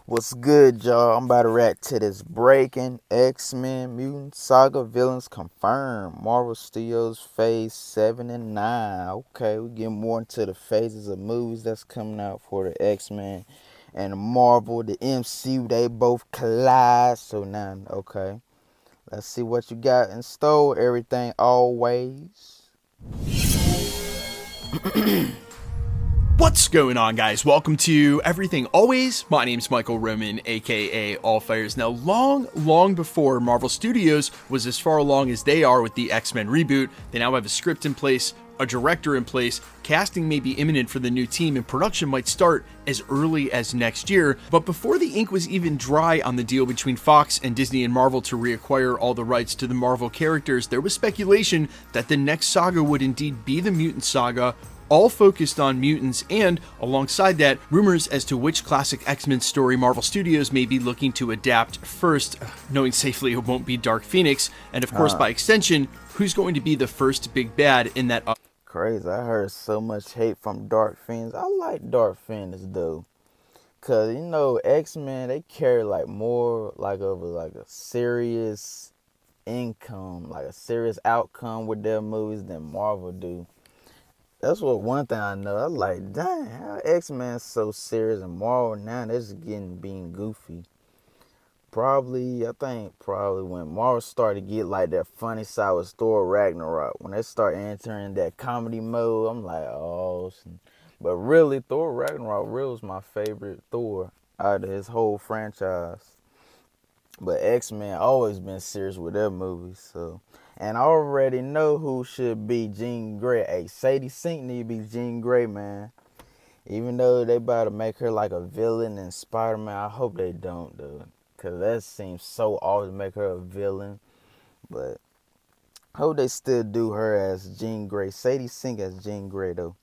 What's good, y'all? I'm about to react to this breaking X-Men Mutant Saga Villains Confirmed. Marvel Studios Phase 7 and 9. Okay, we get more into the phases of movies that's coming out for the X-Men and the Marvel, the MCU. They both collide. So now, okay, let's see what you got in store. Everything always. What's going on, guys? Welcome to Everything Always. My name's Michael Roman, aka Allfires. Now, long before Marvel Studios was as far along as they are with the X-Men reboot, they now have a script in place, a director in place, casting may be imminent for the new team, and production might start as early as next year. But before the ink was even dry on the deal between Fox and Disney and Marvel to reacquire all the rights to the Marvel characters, there was speculation that the next saga would indeed be the Mutant Saga, all focused on mutants, and alongside that, rumors as to which classic X-Men story Marvel Studios may be looking to adapt first, knowing safely it won't be Dark Phoenix, and of course by extension, who's going to be the first big bad in that Crazy. I heard so much hate from Dark Phoenix. I like Dark Phoenix though. Cause you know, X-Men, they carry like more like of a serious income, like a serious outcome with their movies than Marvel do. That's what one thing I know. I like, dang, how X-Men so serious and Marvel now they're just being goofy. I think when Marvel started to get like that funny side with Thor Ragnarok, when they start entering that comedy mode, I'm like, oh. But really, Thor Ragnarok really was my favorite Thor out of his whole franchise. But X-Men always been serious with their movies, so. And I already know who should be Jean Grey. Hey, Sadie Sink need to be Jean Grey, man. Even though they about to make her like a villain in Spider-Man, I hope they don't, though. Because that seems so odd to make her a villain. But I hope they still do her as Jean Grey. Sadie Sink as Jean Grey, though.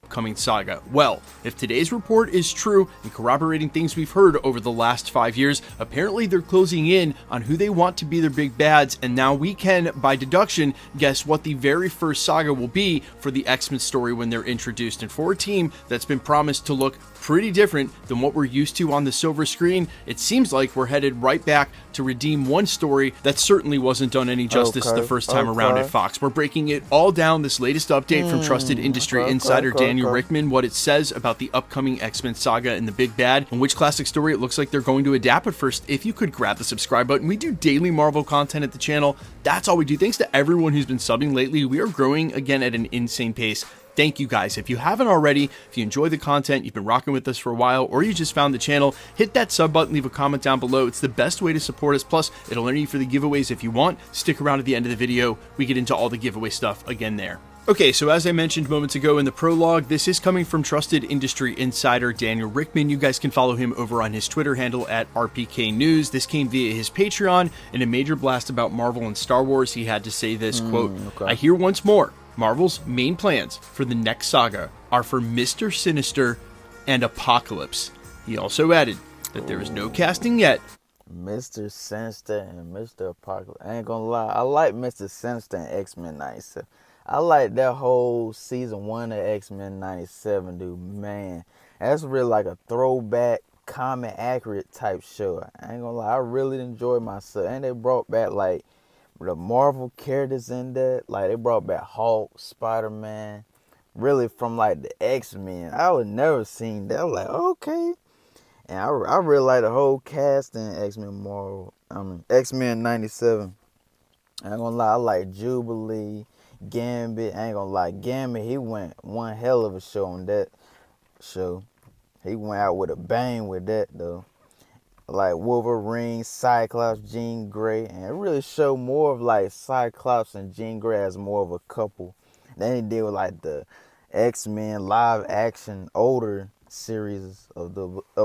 upcoming saga. Well, if today's report is true and corroborating things we've heard over the last 5 years, apparently they're closing in on who they want to be their big bads, and now we can, by deduction, guess what the very first saga will be for the X-Men story when they're introduced. And for a team that's been promised to look pretty different than what we're used to on the silver screen, it seems like we're headed right back to redeem one story that certainly wasn't done any justice the first time around at Fox. We're breaking it all down, this latest update from trusted industry insider Daniel Rickman, what it says about the upcoming X-Men saga and the big bad, and which classic story it looks like they're going to adapt. But first, if you could grab the subscribe button. We do daily Marvel content at the channel. That's all we do. Thanks to everyone who's been subbing lately. We are growing again at an insane pace. Thank you guys. If you haven't already, if you enjoy the content, you've been rocking with us for a while, or you just found the channel, hit that sub button, leave a comment down below. It's the best way to support us. Plus, it'll earn you for the giveaways if you want. Stick around at the end of the video. We get into all the giveaway stuff again there. Okay, so as I mentioned moments ago in the prologue, this is coming from trusted industry insider Daniel Rickman. You guys can follow him over on his Twitter handle at RPK News. This came via his Patreon. In a major blast about Marvel and Star Wars, he had to say this, quote, I hear once more, Marvel's main plans for the next saga are for Mr. Sinister and Apocalypse. He also added that there is no casting yet. Mr. Sinister and Mr. Apocalypse. I ain't gonna lie, I like Mr. Sinister and X-Men 97. I like that whole season 1 of X-Men 97, dude. Man, that's really like a throwback, comic accurate type show. I ain't gonna lie, I really enjoyed myself. And they brought back like the Marvel characters in that. Like they brought back Hulk, Spider-Man, really from like the X-Men. I would never seen that. I was like, okay. And I really like the whole cast in X-Men 97. I ain't gonna lie, I like Jubilee, Gambit. I ain't gonna lie, Gambit, he went one hell of a show on that show. He went out with a bang with that though. Like Wolverine, Cyclops, Jean Grey, and it really showed more of like Cyclops and Jean Grey as more of a couple. Then he did with like the X-Men live action older series of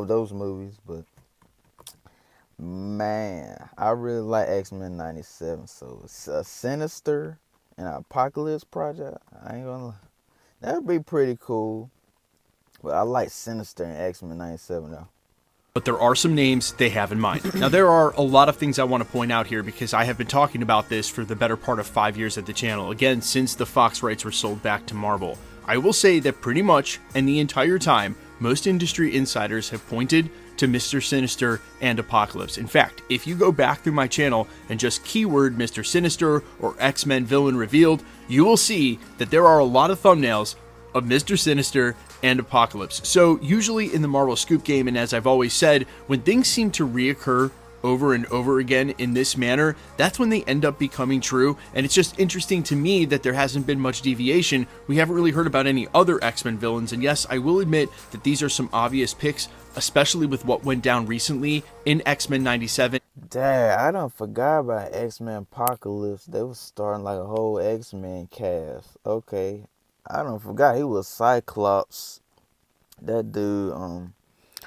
those movies. But man, I really like X-Men 97. So it's a Sinister and Apocalypse project. I ain't gonna lie, that'd be pretty cool. But I like Sinister and X-Men 97 though. But there are some names they have in mind. Now, there are a lot of things I want to point out here because I have been talking about this for the better part of 5 years at the channel. Again, since the Fox rights were sold back to Marvel. I will say that pretty much, and the entire time, most industry insiders have pointed to Mr. Sinister and Apocalypse. In fact, if you go back through my channel and just keyword Mr. Sinister or X-Men villain revealed, you will see that there are a lot of thumbnails of Mr. Sinister and Apocalypse. So usually in the Marvel Scoop game, and as I've always said, when things seem to reoccur over and over again in this manner, that's when they end up becoming true. And it's just interesting to me that there hasn't been much deviation. We haven't really heard about any other X-Men villains, and yes, I will admit that these are some obvious picks, especially with what went down recently in X-Men 97. Dang, I done forgot about X-Men Apocalypse. They was starting like a whole X-Men cast. Okay, I done forgot he was Cyclops. That dude,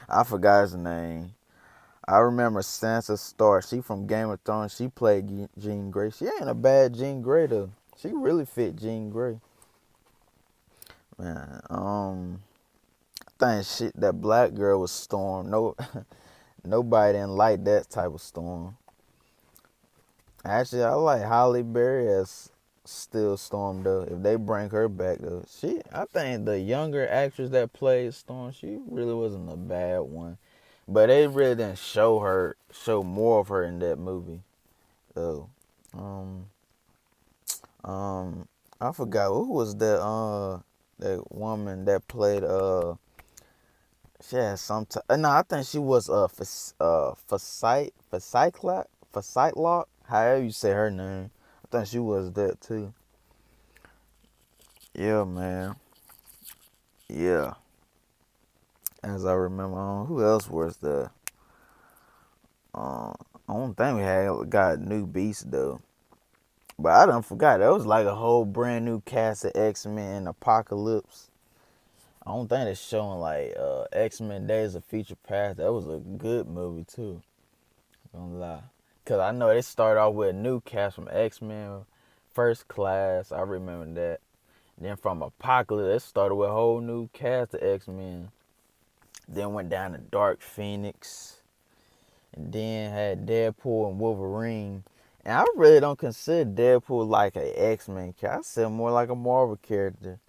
I forgot his name. I remember Sansa Stark. She from Game of Thrones. She played Jean Grey. She ain't a bad Jean Grey though. She really fit Jean Grey. Man, I think that black girl was Storm. No, nobody didn't like that type of Storm. Actually, I like Halle Berry as still Storm though. If they bring her back though, I think the younger actress that played Storm, she really wasn't a bad one. But they really didn't show more of her in that movie. So, I forgot who was that woman that played she had some no, I think she was Forsythlock, however you say her name. I think she was that too. Yeah, man. Yeah. As I remember, who else was there? I don't think we got a new Beast though. But I done forgot. That was like a whole brand new cast of X-Men and Apocalypse. I don't think they're showing like X-Men Days of Future Past. That was a good movie too. Don't lie. Cause I know they started off with a new cast from X-Men First Class. I remember that. Then from Apocalypse, they started with a whole new cast of X-Men. Then went down to Dark Phoenix. And then had Deadpool and Wolverine. And I really don't consider Deadpool like an X-Men character. I said more like a Marvel character.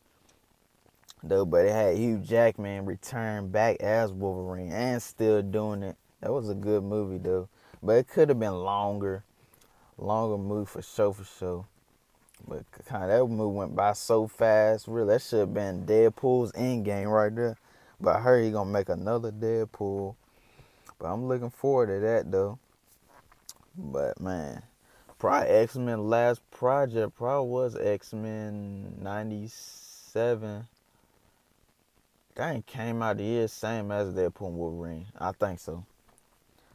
Though, but it had Hugh Jackman return back as Wolverine and still doing it. That was a good movie though. But it could have been longer movie for sure. But kind of that movie went by so fast. Really, that should have been Deadpool's endgame right there. But I heard he gonna make another Deadpool. But I'm looking forward to that though. But man, probably X-Men last project probably was X-Men 97. That came out the year same as Deadpool and Wolverine. I think so.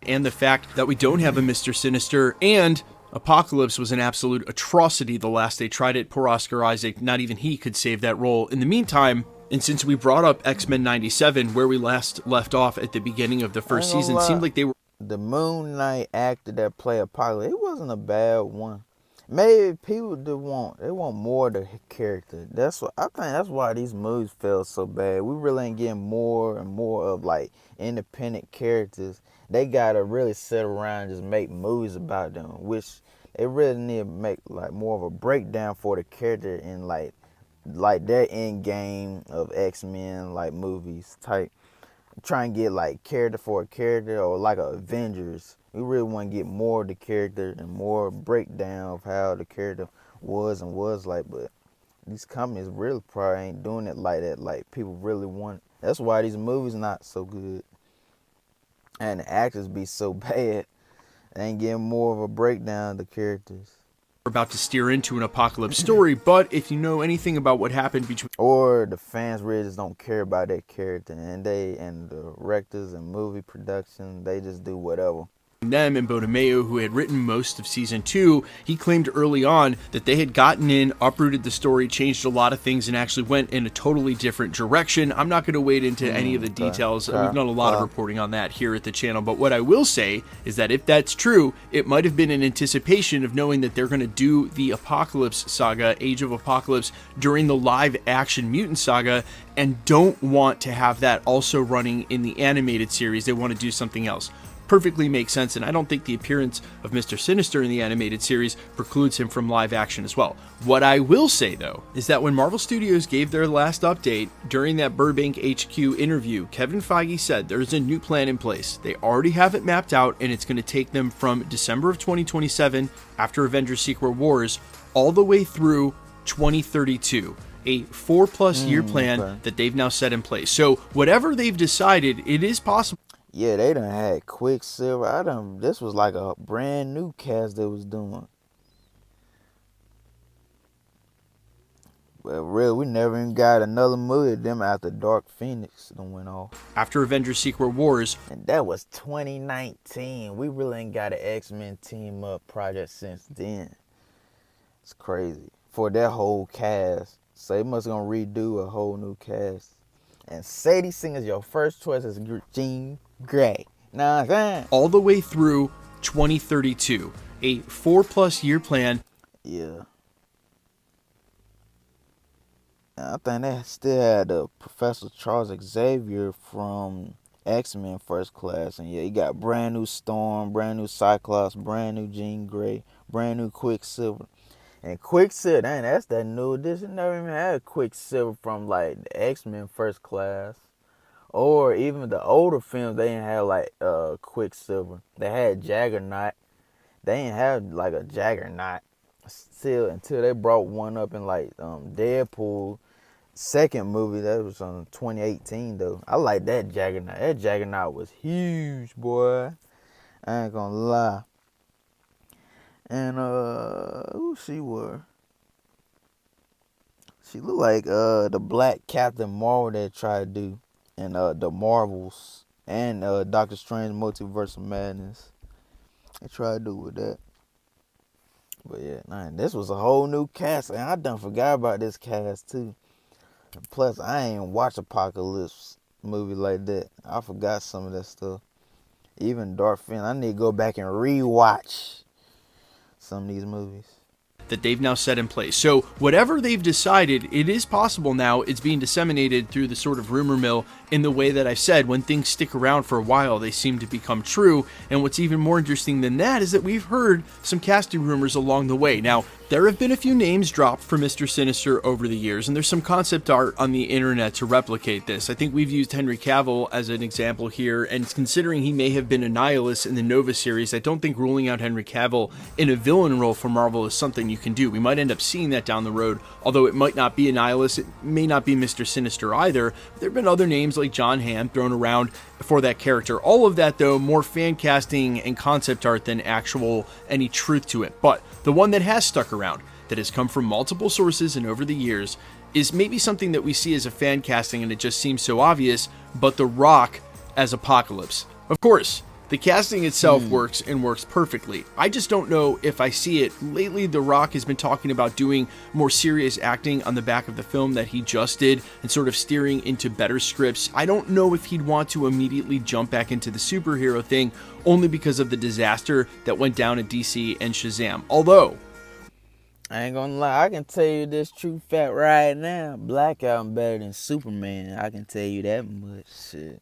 And the fact that we don't have a Mr. Sinister and Apocalypse was an absolute atrocity the last they tried it. Poor Oscar Isaac, not even he could save that role. In the meantime, and since we brought up X-Men 97, where we last left off at the beginning of the first season, it seemed like they were... The Moon Knight actor that played Apocalypse, it wasn't a bad one. Maybe people want more of the character. I think that's why these movies felt so bad. We really ain't getting more and more of like independent characters. They gotta really sit around and just make movies about them, which they really need to make like more of a breakdown for the character in like their end game of X-Men like movies type. Try and get like character for a character or like a Avengers. We really want to get more of the character and more breakdown of how the character was like, but these companies really probably ain't doing it like that. Like people really want. That's why these movies not so good, and the actors be so bad. They ain't getting more of a breakdown of the characters. We're about to steer into an Apocalypse story, but if you know anything about what happened between... Or the fans really just don't care about that character, and the directors and movie production, they just do whatever. them and Bodemeo, who had written most of season 2, he claimed early on that they had gotten in, uprooted the story, changed a lot of things, and actually went in a totally different direction. I'm not going to wade into any of the details. We've done a lot of reporting on that here at the channel, but what I will say is that if that's true, it might have been in anticipation of knowing that they're going to do the Apocalypse Saga, Age of Apocalypse, during the live-action Mutant Saga, and don't want to have that also running in the animated series. They want to do something else. Perfectly makes sense, and I don't think the appearance of Mr. Sinister in the animated series precludes him from live action as well. What I will say, though, is that when Marvel Studios gave their last update during that Burbank HQ interview, Kevin Feige said there's a new plan in place. They already have it mapped out, and it's going to take them from December of 2027, after Avengers Secret Wars, all the way through 2032. A 4+ year plan that they've now set in place. So whatever they've decided, it is possible. Yeah, they done had Quicksilver. This was like a brand new cast they was doing. But really, we never even got another movie of them after Dark Phoenix done went off. After Avengers Secret Wars. And that was 2019. We really ain't got an X-Men team up project since then. It's crazy. For that whole cast. So they must gonna redo a whole new cast. And Sadie Singer's your first choice as Jean Grey. Know what I'm saying? All the way through 2032. A 4+ year plan. Yeah. I think they still had Professor Charles Xavier from X-Men First Class. And yeah, you got brand new Storm, brand new Cyclops, brand new Jean Grey, brand new Quicksilver. And Quicksilver, dang, that's that new edition. Never even had Quicksilver from like the X-Men First Class. Or even the older films, they didn't have like Quicksilver. They had Juggernaut. They didn't have like a Juggernaut still until they brought one up in like Deadpool second movie. That was on 2018 though. I like that Juggernaut. That Juggernaut was huge, boy. I ain't gonna lie. And who she was? She looked like the Black Captain Marvel they tried to do in the Marvels and Doctor Strange Multiverse of Madness. They tried to do with that. But yeah, man, this was a whole new cast, and I done forgot about this cast too. And plus, I ain't watch Apocalypse movie like that. I forgot some of that stuff. Even Dark Phoenix, I need to go back and rewatch some of these movies That they've now set in place. So whatever they've decided, it is possible now. It's being disseminated through the sort of rumor mill in the way that I've said. When things stick around for a while, they seem to become true. And what's even more interesting than that is that we've heard some casting rumors along the way. Now, there have been a few names dropped for Mr. Sinister over the years, and there's some concept art on the internet to replicate this. I think we've used Henry Cavill as an example here, and considering he may have been a nihilist in the Nova series, I don't think ruling out Henry Cavill in a villain role for Marvel is something you can do. We might end up seeing that down the road, although it might not be a nihilist. It may not be Mr. Sinister either. There have been other names like John Hamm thrown around for that character. All of that, though, more fan casting and concept art than actual any truth to it. But the one that has stuck around, that has come from multiple sources and over the years, is maybe something that we see as a fan casting and it just seems so obvious, but The Rock as Apocalypse. Of course, the casting itself works and works perfectly. I just don't know if I see it. Lately, The Rock has been talking about doing more serious acting on the back of the film that he just did and sort of steering into better scripts. I don't know if he'd want to immediately jump back into the superhero thing only because of the disaster that went down at DC and Shazam. Although, I ain't gonna lie, I can tell you this true fact right now. Black Adam better than Superman. I can tell you that much. Shit.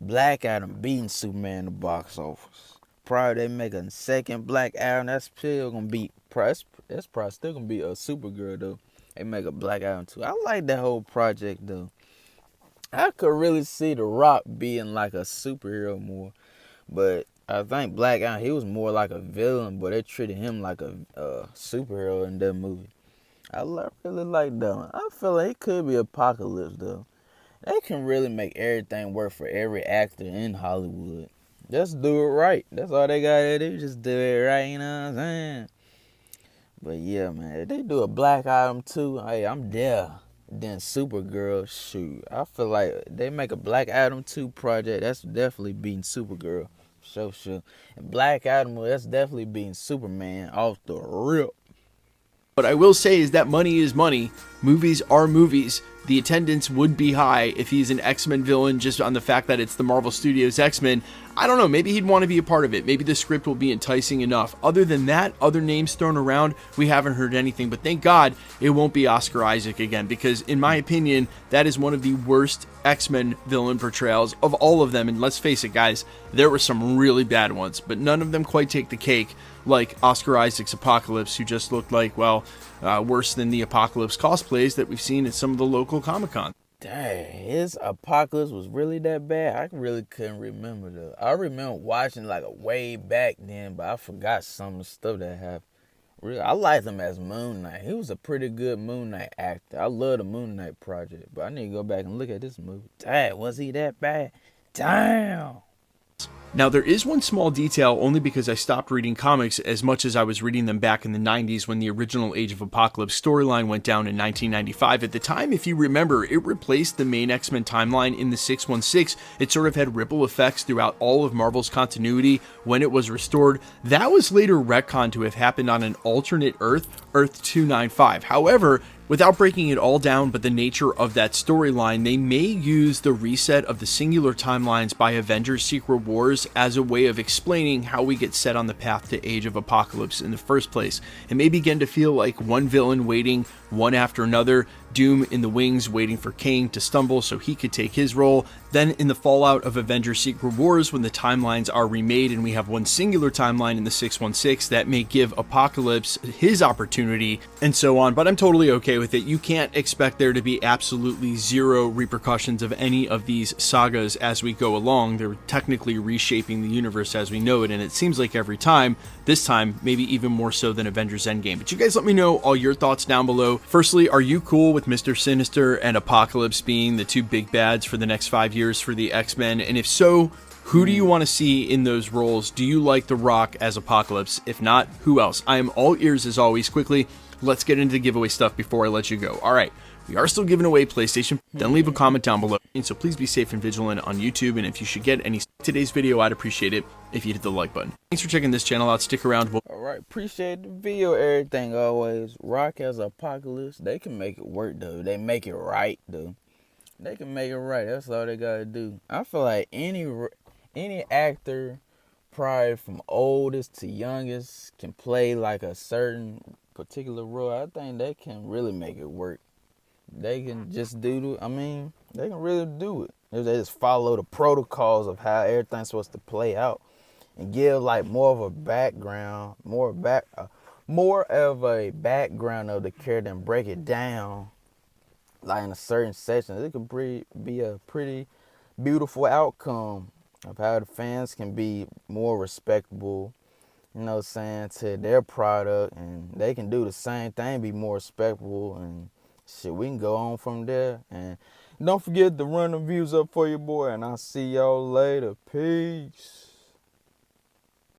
Black Adam beating Superman in the box office. Probably they make a second Black Adam. That's still gonna be that's probably still gonna be a Supergirl though. They make a Black Adam too. I like that whole project though. I could really see The Rock being like a superhero more, but I think Black Adam, he was more like a villain, but they treated him like a superhero in that movie. I really like that one. I feel like he could be Apocalypse though. They can really make everything work for every actor in Hollywood. Just do it right. That's all they gotta do. Just do it right, you know what I'm saying? But yeah, man, if they do a Black Adam too, hey, I'm there. Then Supergirl, shoot. I feel like they make a Black Adam 2 project, that's definitely beating Supergirl. Sure. And Black Adam, that's definitely beating Superman off the rip. what I will say is that money is money. Movies are movies. the attendance would be high if he's an X-Men villain just on the fact that it's the Marvel Studios X-Men. I don't know, maybe he'd want to be a part of it. Maybe the script will be enticing enough. Other than that, other names thrown around, we haven't heard anything. But thank God it won't be Oscar Isaac again, because in my opinion, that is one of the worst X-Men villain portrayals of all of them. And let's face it, guys, there were some really bad ones, but none of them quite take the cake like Oscar Isaac's Apocalypse, who just looked like, well, worse than the Apocalypse cosplays that we've seen at some of the local Comic-Con. Dang, his Apocalypse was really that bad? I really couldn't remember though. I remember watching like a way back then, but I forgot some of the stuff that happened. Really, I liked him as Moon Knight. He was a pretty good Moon Knight actor. I love the Moon Knight project, but I need to go back and look at this movie. Dang, was he that bad? Damn. Now, there is one small detail, only because I stopped reading comics as much as I was reading them back in the 90s when the original Age of Apocalypse storyline went down in 1995. At the time, if you remember, it replaced the main X-Men timeline in the 616. It sort of had ripple effects throughout all of Marvel's continuity when it was restored. That was later retconned to have happened on an alternate Earth, Earth 295. However, without breaking it all down, but the nature of that storyline, they may use the reset of the singular timelines by Avengers Secret Wars as a way of explaining how we get set on the path to Age of Apocalypse in the first place. It may begin to feel like one villain waiting one after another, Doom in the wings waiting for Kang to stumble so he could take his role. Then in the fallout of Avengers Secret Wars, when the timelines are remade and we have one singular timeline in the 616, that may give Apocalypse his opportunity and so on. But I'm totally okay with it. You can't expect there to be absolutely zero repercussions of any of these sagas as we go along. They're technically reshaping the universe as we know it, and it seems like every time, this time maybe even more so than Avengers Endgame. But you guys let me know all your thoughts down below. Firstly, are you cool with Mr. Sinister and Apocalypse being the two big bads for the next 5 years for the X-Men? And if so, who do you want to see in those roles? Do you like The Rock as Apocalypse? If not, who else? I am all ears as always. Quickly, let's get into the giveaway stuff before I let you go. All right, we are still giving away PlayStation. Then leave a comment down below. And so please be safe and vigilant on YouTube. And if you should get any today's video, I'd appreciate it if you hit the like button. Thanks for checking this channel out. Stick around. Alright, appreciate the video, everything always. Rock as Apocalypse, they can make it work though. They make it right though. They can make it right. That's all they gotta do. I feel like any actor, probably from oldest to youngest, can play like a certain particular role. I think they can really make it work. They can just they can really do it. If they just follow the protocols of how everything's supposed to play out and give like more of a background, more of a background of the character and break it down like in a certain section. It could be a pretty beautiful outcome of how the fans can be more respectable, you know what I'm saying, to their product, and they can do the same thing, be more respectable, and shit, we can go on from there. And don't forget to run the views up for your boy, and I'll see y'all later. Peace.